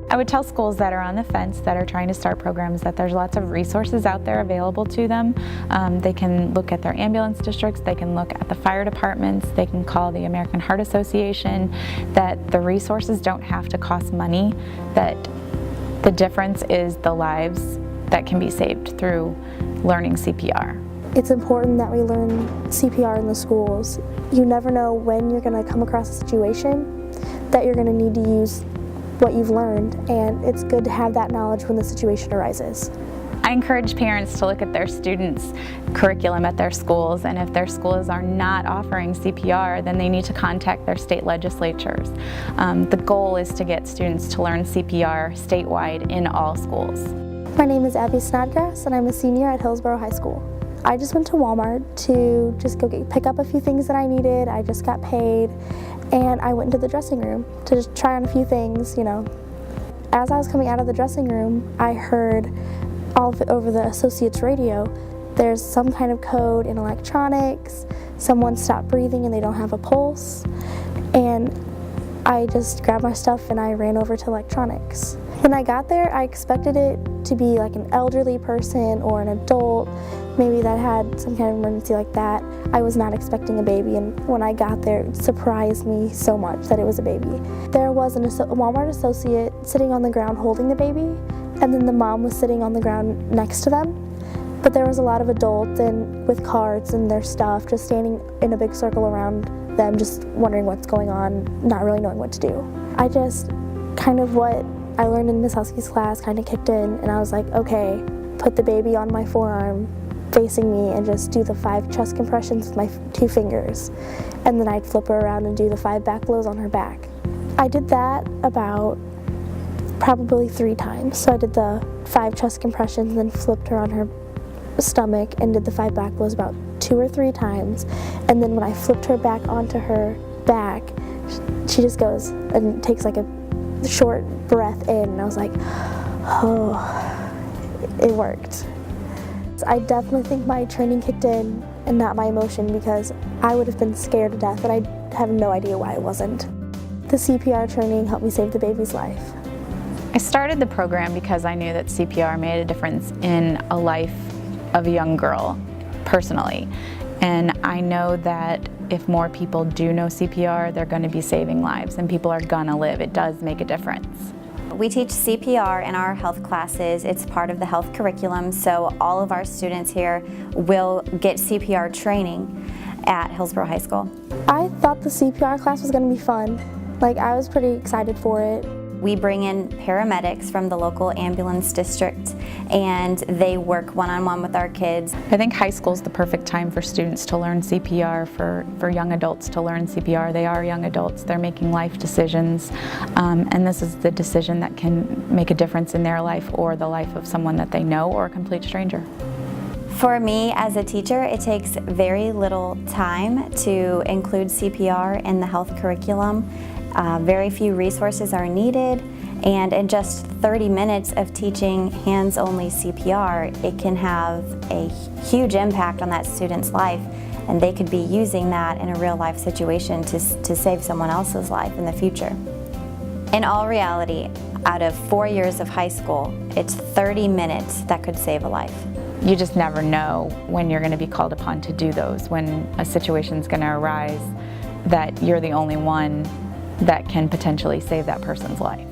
I would tell schools that are on the fence, that are trying to start programs, that there's lots of resources out there available to them. They can look at their ambulance districts, they can look at the fire departments, they can call the American Heart Association, that the resources don't have to cost money, that the difference is the lives that can be saved through learning CPR. It's important that we learn CPR in the schools. You never know when you're going to come across a situation that you're going to need to use what you've learned, and it's good to have that knowledge when the situation arises. I encourage parents to look at their students' curriculum at their schools, and if their schools are not offering CPR, then they need to contact their state legislatures. The goal is to get students to learn CPR statewide in all schools. My name is Abby Snodgrass, and I'm a senior at Hillsborough High School. I just went to Walmart to just go pick up a few things that I needed. I just got paid, and I went into the dressing room to just try on a few things, you know. As I was coming out of the dressing room, I heard over the associates radio, there's some kind of code in electronics, someone stopped breathing and they don't have a pulse, and I just grabbed my stuff and I ran over to electronics. When I got there, I expected it to be like an elderly person or an adult, maybe that had some kind of emergency like that. I was not expecting a baby, and when I got there, it surprised me so much that it was a baby. There was a Walmart associate sitting on the ground holding the baby, and then the mom was sitting on the ground next to them. But there was a lot of adults and with carts and their stuff just standing in a big circle around them, just wondering what's going on, not really knowing what to do. I just kind of what I learned in Miss Husky's class kind of kicked in, and I was like, okay, put the baby on my forearm facing me and just do the 5 chest compressions with my 2 fingers, and then I'd flip her around and do the 5 back blows on her back. I did that about probably 3 times. So I did the 5 chest compressions, then flipped her on her stomach and did the 5 back blows about 2 or 3 times, and then when I flipped her back onto her back, she just goes and takes like a short breath in, and I was like, oh, it worked. I definitely think my training kicked in and not my emotion, because I would have been scared to death, and I have no idea why I wasn't. The CPR training helped me save the baby's life. I started the program because I knew that CPR made a difference in a life of a young girl, personally. And I know that if more people do know CPR, they're going to be saving lives, and people are going to live. It does make a difference. We teach CPR in our health classes. It's part of the health curriculum, so all of our students here will get CPR training at Hillsborough High School. I thought the CPR class was going to be fun. Like, I was pretty excited for it. We bring in paramedics from the local ambulance district, and they work one-on-one with our kids. I think high school is the perfect time for students to learn CPR, for young adults to learn CPR. They are young adults, they're making life decisions, and this is the decision that can make a difference in their life or the life of someone that they know or a complete stranger. For me as a teacher, it takes very little time to include CPR in the health curriculum. Very few resources are needed, and in just 30 minutes of teaching hands-only CPR, it can have a huge impact on that student's life, and they could be using that in a real-life situation to save someone else's life in the future. In all reality, out of 4 years of high school, it's 30 minutes that could save a life. You just never know when you're going to be called upon to do those, when a situation's going to arise that you're the only one that can potentially save that person's life.